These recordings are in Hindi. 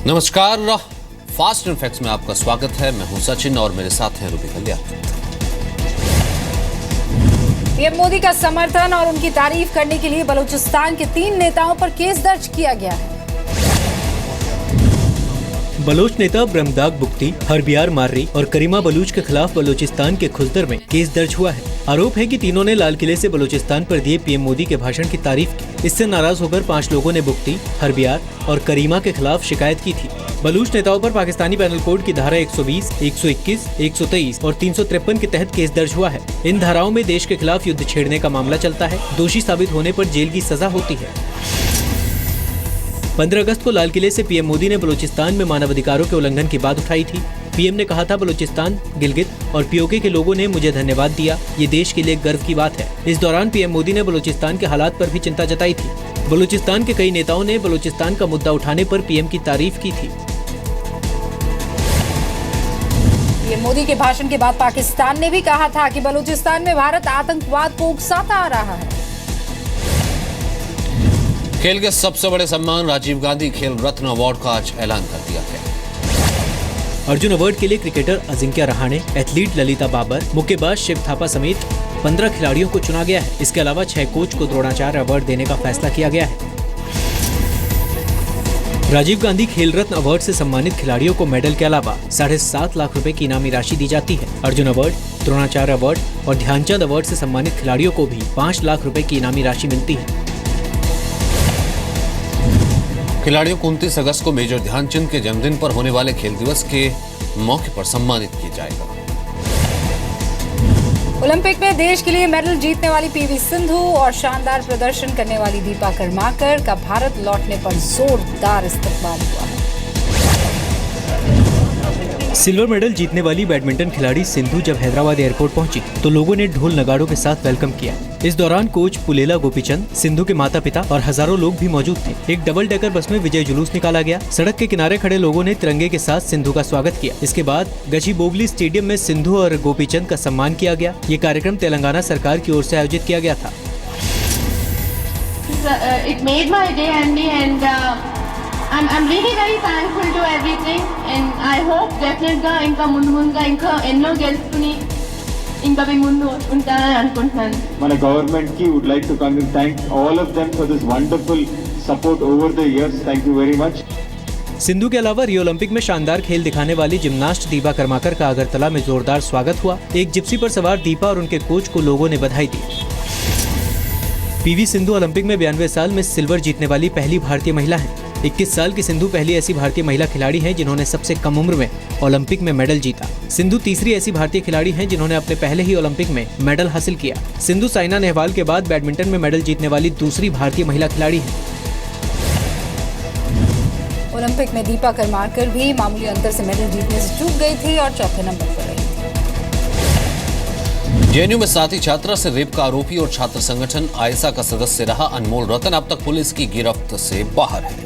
नमस्कार, फास्ट एंड फैक्ट्स में आपका स्वागत है। मैं हूं सचिन और मेरे साथ हैं रूबी कल्याण। पीएम मोदी का समर्थन और उनकी तारीफ करने के लिए बलूचिस्तान के 3 नेताओं पर केस दर्ज किया गया है। बलोच नेता ब्रह्मदाग बुख्ती, हरबियार मार्री और करीमा बलूच के खिलाफ बलूचिस्तान के खुसदर में केस दर्ज हुआ है। आरोप है कि तीनों ने लाल किले से बलूचिस्तान पर दिए पीएम मोदी के भाषण की तारीफ की। इससे नाराज होकर 5 लोगों ने बुख्ती, हरबियार और करीमा के खिलाफ शिकायत की थी। बलूच नेताओं पर पाकिस्तानी पैनल कोड की धारा 120, 121, 123 और 353 के तहत केस दर्ज हुआ है। इन धाराओं में देश के खिलाफ युद्ध छेड़ने का मामला चलता है। दोषी साबित होने पर जेल की सजा होती है। 15 अगस्त को लाल किले से पीएम मोदी ने बलूचिस्तान में मानवाधिकारों के उल्लंघन की बात उठाई थी। पीएम ने कहा था, बलूचिस्तान, गिलगित और पीओके के लोगों ने मुझे धन्यवाद दिया। ये देश के लिए गर्व की बात है। इस दौरान पीएम मोदी ने बलूचिस्तान के हालात पर भी चिंता जताई थी। बलूचिस्तान के कई नेताओं ने बलूचिस्तान का मुद्दा उठाने पर पीएम की तारीफ की थी। पीएम मोदी के भाषण के बाद पाकिस्तान ने भी कहा था कि बलूचिस्तान में भारत आतंकवाद को उकसाता आ रहा है। खेल के सबसे बड़े सम्मान राजीव गांधी खेल रत्न अवार्ड का आज ऐलान कर दिया गया। अर्जुन अवार्ड के लिए क्रिकेटर अजिंक्य रहाणे, एथलीट ललिता बाबर, मुक्केबाज शिव थापा समेत 15 खिलाड़ियों को चुना गया है। इसके अलावा 6 कोच को द्रोणाचार्य अवार्ड देने का फैसला किया गया है। राजीव गांधी खेल रत्न अवार्ड से सम्मानित खिलाड़ियों को मेडल के अलावा 7.5 लाख रुपए की इनामी राशि दी जाती है। अर्जुन अवार्ड, द्रोणाचार्य अवार्ड और ध्यानचंद अवार्ड से सम्मानित खिलाड़ियों को भी 5 लाख रुपए की इनामी राशि मिलती है। खिलाड़ियों को 29 अगस्त को मेजर ध्यानचंद के जन्मदिन पर होने वाले खेल दिवस के मौके पर सम्मानित किया जाएगा। ओलंपिक में देश के लिए मेडल जीतने वाली पीवी सिंधु और शानदार प्रदर्शन करने वाली दीपा कर्माकर का भारत लौटने पर जोरदार इस्तकबाल हुआ है। सिल्वर मेडल जीतने वाली बैडमिंटन खिलाड़ी सिंधु जब हैदराबाद एयरपोर्ट पहुंची तो लोगों ने ढोल नगाड़ों के साथ वेलकम किया। इस दौरान कोच पुलेला गोपीचंद, सिंधु के माता पिता और हजारों लोग भी मौजूद थे। एक डबल डेकर बस में विजय जुलूस निकाला गया। सड़क के किनारे खड़े लोगों ने तिरंगे के साथ सिंधु का स्वागत किया। इसके बाद गचिबोगली स्टेडियम में सिंधु और गोपीचंद का सम्मान किया गया। ये कार्यक्रम तेलंगाना सरकार की ओर से आयोजित किया गया था। I'm really very thankful to everything and I hope definitely ఇంకా ముందు ఇంకా ఎన్నో గెలుచుకుని ఇంకా మీ ముందు ఉంటానని అనుకుంటున్నాను. మన గవర్నమెంట్ కి would like to thank all of them for this wonderful support over the years. Thank you very much. Sindhu के अलावा रियो ओलंपिक में शानदार खेल दिखाने वाली जिम्नास्ट दीपा कर्माकर का अगरतला में जोरदार स्वागत हुआ। एक जिप्सी पर सवार दीपा और उनके कोच को लोगों ने बधाई दी। पीवी सिंधु ओलंपिक में 92 साल में सिल्वर जीतने वाली पहली भारतीय महिला है। 21 साल की सिंधु पहली ऐसी भारतीय महिला खिलाड़ी हैं जिन्होंने सबसे कम उम्र में ओलंपिक में मेडल जीता। सिंधु तीसरी ऐसी भारतीय खिलाड़ी हैं जिन्होंने अपने पहले ही ओलंपिक में मेडल हासिल किया। सिंधु साइना नेहवाल के बाद बैडमिंटन में मेडल जीतने वाली दूसरी भारतीय महिला खिलाड़ी है। ओलंपिक में दीपा कर्माकर भी मामूली अंतर से मेडल जीतने से चूक गई थी और चौथे नंबर पर रही। जेएनयू में साथी छात्रा से रेप का आरोपी और छात्र संगठन आयसा का सदस्य रहा अनमोल रतन अब तक पुलिस की गिरफ्त से बाहर है।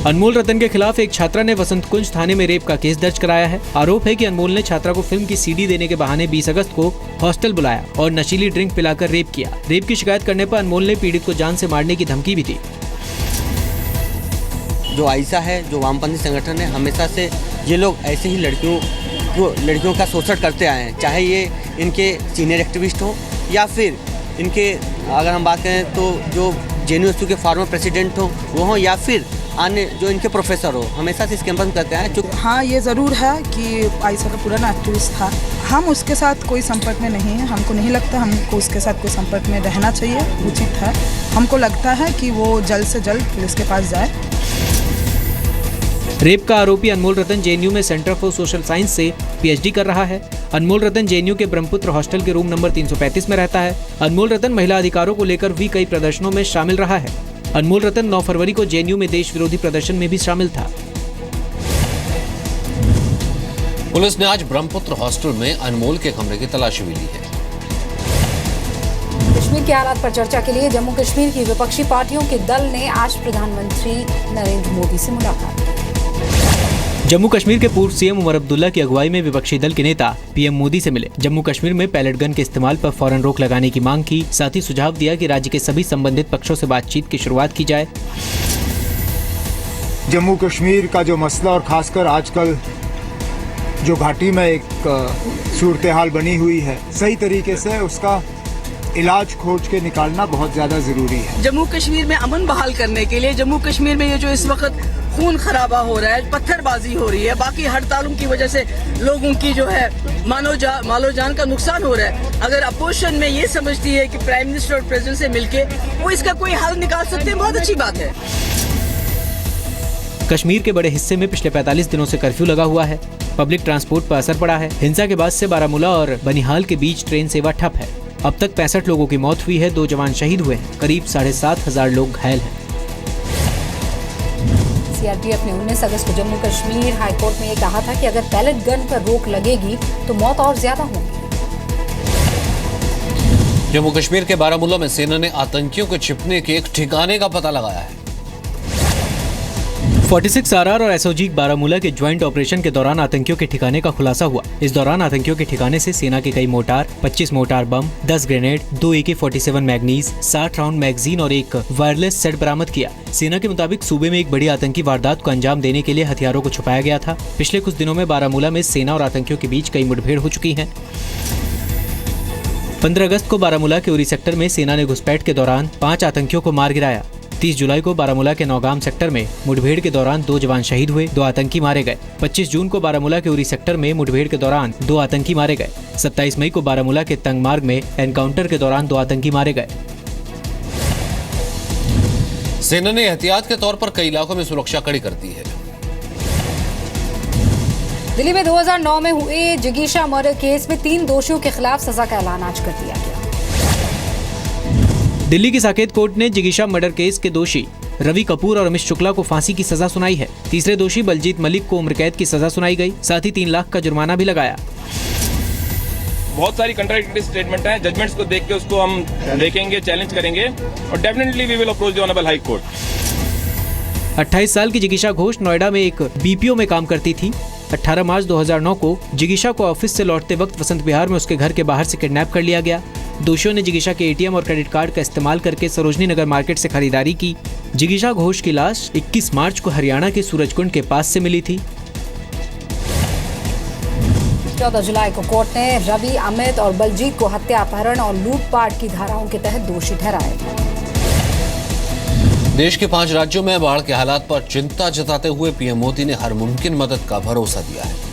अनमोल रतन के खिलाफ एक छात्रा ने वसंत कुंज थाने में रेप का केस दर्ज कराया है। आरोप है कि अनमोल ने छात्रा को फिल्म की सीडी देने के बहाने 20 अगस्त को हॉस्टल बुलाया और नशीली ड्रिंक पिलाकर रेप किया। रेप की शिकायत करने पर अनमोल ने पीड़ित को जान से मारने की धमकी भी दी। जो आयसा है, जो वामपंथी संगठन है, हमेशा से ये लोग ऐसे ही लड़कियों का शोषण करते आए हैं। चाहे ये इनके सीनियर एक्टिविस्ट हो या फिर इनके, अगर हम बात करें तो जो जेएनयू के फॉर्मर प्रेसिडेंट हो वो हो या फिर अन्य जो इनके प्रोफेसर हो, हमेशा से इस कैंपस करते हैं। हाँ, ये ज़रूर है कि आयसा का पुराना एक्टिविस्ट था। हम उसके साथ कोई संपर्क में नहीं है। हमको नहीं लगता हमको उसके साथ कोई संपर्क में रहना चाहिए, उचित है। हमको लगता है कि वो जल्द से जल्द पुलिस के पास जाए। रेप का आरोपी अनमोल रतन जेएनयू में सेंटर फॉर सोशल साइंस से पीएचडी कर रहा है। अनमोल रतन जेएनयू के ब्रह्मपुत्र हॉस्टल के रूम नंबर 335 में रहता है। अनमोल रतन महिला अधिकारों को लेकर भी कई प्रदर्शनों में शामिल रहा है। अनमोल रतन 9 फरवरी को जेएनयू में देश विरोधी प्रदर्शन में भी शामिल था। पुलिस ने आज ब्रह्मपुत्र हॉस्टल में अनमोल के कमरे की तलाशी भी ली है। कश्मीर के हालात पर चर्चा के लिए जम्मू कश्मीर की विपक्षी पार्टियों के दल ने आज प्रधानमंत्री नरेंद्र मोदी से मुलाकात की। जम्मू कश्मीर के पूर्व सीएम उमर अब्दुल्ला की अगुवाई में विपक्षी दल के नेता पीएम मोदी से मिले। जम्मू कश्मीर में पैलेट गन के इस्तेमाल पर फौरन रोक लगाने की मांग की। साथ ही सुझाव दिया कि राज्य के सभी संबंधित पक्षों से बातचीत की शुरुआत की जाए। जम्मू कश्मीर का जो मसला और ख़ासकर आजकल जो घाटी में एक सूरत हाल बनी हुई है, सही तरीके से उसका इलाज खोज के निकालना बहुत ज़्यादा ज़रूरी है। जम्मू कश्मीर में अमन बहाल करने के लिए, जम्मू कश्मीर में ये जो इस वक्त खून खराबा हो रहा है, पत्थरबाजी हो रही है, बाकी हड़तालों की वजह से लोगों की जो है मालो जान का नुकसान हो रहा है, अगर अपोजिशन में ये समझती है कि प्राइम मिनिस्टर और प्रेसिडेंट से मिलके वो इसका कोई हल निकाल सकते हैं, बहुत अच्छी बात है। कश्मीर के बड़े हिस्से में पिछले 45 दिनों से कर्फ्यू लगा हुआ है। पब्लिक ट्रांसपोर्ट पर असर पड़ा है। हिंसा के बाद से बारामूला और बनिहाल के बीच ट्रेन सेवा ठप है। अब तक 65 लोगों की मौत हुई है, 2 जवान शहीद हुए हैं, करीब 7,500 लोग घायल हैं। सीआरपीएफ ने 19 अगस्त को जम्मू कश्मीर हाई कोर्ट में ये कहा था कि अगर पैलेट गन पर रोक लगेगी तो मौत और ज्यादा होगी। जम्मू कश्मीर के बारामूला में सेना ने आतंकियों के छिपने के एक ठिकाने का पता लगाया है। 46 RR और एसओजी बारामूला के ज्वाइंट ऑपरेशन के दौरान आतंकियों के ठिकाने का खुलासा हुआ। इस दौरान आतंकियों के ठिकाने से सेना के कई मोर्टार, 25 मोर्टार बम, 10 grenade, 2 AK-47 manganese, 60 round magazine और एक वायरलेस सेट बरामद किया। सेना के मुताबिक सूबे में एक बड़ी आतंकी वारदात को अंजाम देने के लिए हथियारों को छुपाया गया था। पिछले कुछ दिनों में बारामूला में सेना और आतंकियों के बीच कई मुठभेड़ हो चुकी है। 15 अगस्त को बारामूला के उरी सेक्टर में सेना ने घुसपैठ के दौरान 5 आतंकियों को मार गिराया। 30 जुलाई को बारामूला के नौगाम सेक्टर में मुठभेड़ के दौरान 2 जवान शहीद हुए, 2 आतंकी मारे गए। 25 जून को बारामूला के उरी सेक्टर में मुठभेड़ के दौरान 2 आतंकी मारे गए। 27 मई को बारामूला के तंगमार्ग में एनकाउंटर के दौरान 2 आतंकी मारे गए। सेना ने एहतियात के तौर पर कई इलाकों में सुरक्षा कड़ी कर दी है। दिल्ली में 2009 में हुए जिगीशा मर्डर केस में 3 दोषियों के खिलाफ सजा का ऐलान आज कर दिया गया। दिल्ली की साकेत कोर्ट ने जिगीशा मर्डर केस के दोषी रवि कपूर और अमित शुक्ला को फांसी की सजा सुनाई है। तीसरे दोषी बलजीत मलिक को उम्र कैद की सजा सुनाई गई, साथ ही 3 लाख का जुर्माना भी लगाया। बहुत सारी कंट्राडिक्टरी स्टेटमेंट हैं, जजमेंट्स को देख के उसको हम देखेंगे, चैलेंज करेंगे और definitely we will approach the honourable high court. 28 साल की जिगीशा घोष नोएडा में एक BPO में काम करती थी। 18 मार्च 2009 को जिगीशा को ऑफिस से लौटते वक्त वसंत विहार में उसके घर के बाहर से किडनैप कर लिया गया। दोषियों ने जिगीशा के ATM और क्रेडिट कार्ड का इस्तेमाल करके सरोजनी नगर मार्केट से खरीदारी की। जिगीशा घोष की लाश 21 मार्च को हरियाणा के सूरजकुंड के पास से मिली थी। 14 जुलाई को कोर्ट ने रवि, अमित और बलजीत को हत्या, अपहरण और लूटपाट की धाराओं के तहत दोषी ठहराया। देश के 5 राज्यों में बाढ़ के हालात पर चिंता जताते हुए पीएम मोदी ने हर मुमकिन मदद का भरोसा दिया है।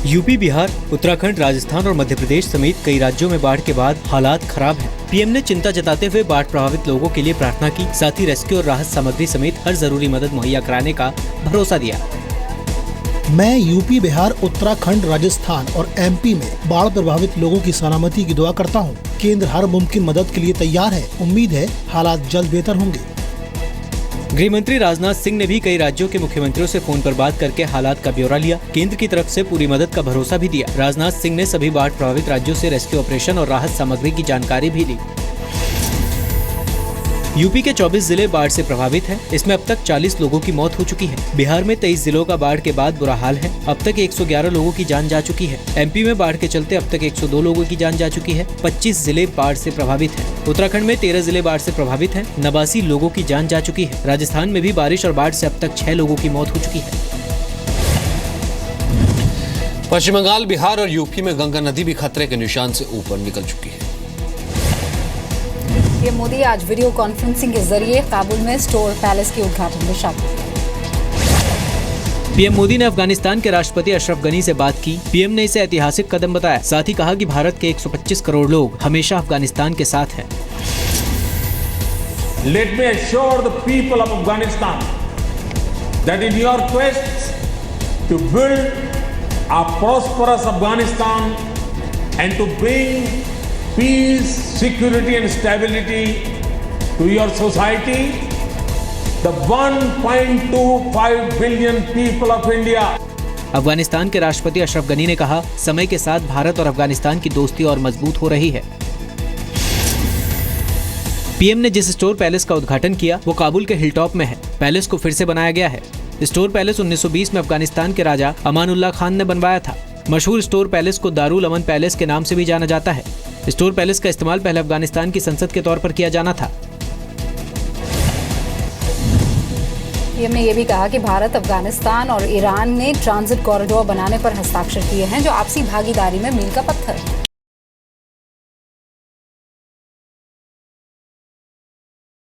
यूपी, बिहार, उत्तराखंड, राजस्थान और मध्य प्रदेश समेत कई राज्यों में बाढ़ के बाद हालात खराब हैं। पीएम ने चिंता जताते हुए बाढ़ प्रभावित लोगों के लिए प्रार्थना की, साथ ही रेस्क्यू और राहत सामग्री समेत हर जरूरी मदद मुहैया कराने का भरोसा दिया। मैं यूपी, बिहार, उत्तराखंड, राजस्थान और MP में बाढ़ प्रभावित लोगों की सलामती की दुआ करता हूं। केंद्र हर मुमकिन मदद के लिए तैयार है। उम्मीद है हालात जल्द बेहतर होंगे। गृह मंत्री राजनाथ सिंह ने भी कई राज्यों के मुख्यमंत्रियों से फोन पर बात करके हालात का ब्यौरा लिया। केंद्र की तरफ से पूरी मदद का भरोसा भी दिया। राजनाथ सिंह ने सभी बाढ़ प्रभावित राज्यों से रेस्क्यू ऑपरेशन और राहत सामग्री की जानकारी भी ली। यूपी के 24 जिले बाढ़ से प्रभावित हैं। इसमें अब तक 40 लोगों की मौत हो चुकी है। बिहार में 23 जिलों का बाढ़ के बाद बुरा हाल है। अब तक 111 लोगों की जान जा चुकी है। MP में बाढ़ के चलते अब तक 102 लोगों की जान जा चुकी है। 25 जिले बाढ़ से प्रभावित हैं। उत्तराखंड में 13 जिले बाढ़ से प्रभावित हैं। 89 लोगों की जान जा चुकी है। राजस्थान में भी बारिश और बाढ़ से अब तक 6 लोगों की मौत हो चुकी है। पश्चिम बंगाल, बिहार और यूपी में गंगा नदी भी खतरे के निशान से ऊपर निकल चुकी है। पीएम मोदी आज वीडियो कॉन्फ्रेंसिंग के जरिए काबुल में स्टोर पैलेस के उद्घाटन में शामिल हुए। पीएम मोदी ने अफगानिस्तान के राष्ट्रपति अशरफ गनी से बात की। पीएम ने इसे ऐतिहासिक कदम बताया। साथ ही कहा कि भारत के 125 करोड़ लोग हमेशा अफगानिस्तान के साथ हैं। Let me assure the people of Afghanistan that in your quest to build a prosperous Afghanistan and to bring peace, security and stability to your society, the 1.25 billion people of India. Afghanistan के राष्ट्रपति अशरफ गनी ने कहा, समय के साथ भारत और अफगानिस्तान की दोस्ती और मजबूत हो रही है। पीएम ने जिस स्टोर पैलेस का उद्घाटन किया वो काबुल के हिलटॉप में है। पैलेस को फिर से बनाया गया है। स्टोर पैलेस 1920 में अफगानिस्तान के राजा अमानुल्लाह खान ने बनवाया था। मशहूर स्टोर पैलेस को दारुल अमन पैलेस के नाम से भी जाना जाता है। स्टोर पैलेस का इस्तेमाल पहले अफगानिस्तान की संसद के तौर पर किया जाना था। पीएम ने यह भी कहा कि भारत, अफगानिस्तान और ईरान ने ट्रांजिट कॉरिडोर बनाने पर हस्ताक्षर किए हैं, जो आपसी भागीदारी में मील का पत्थर है।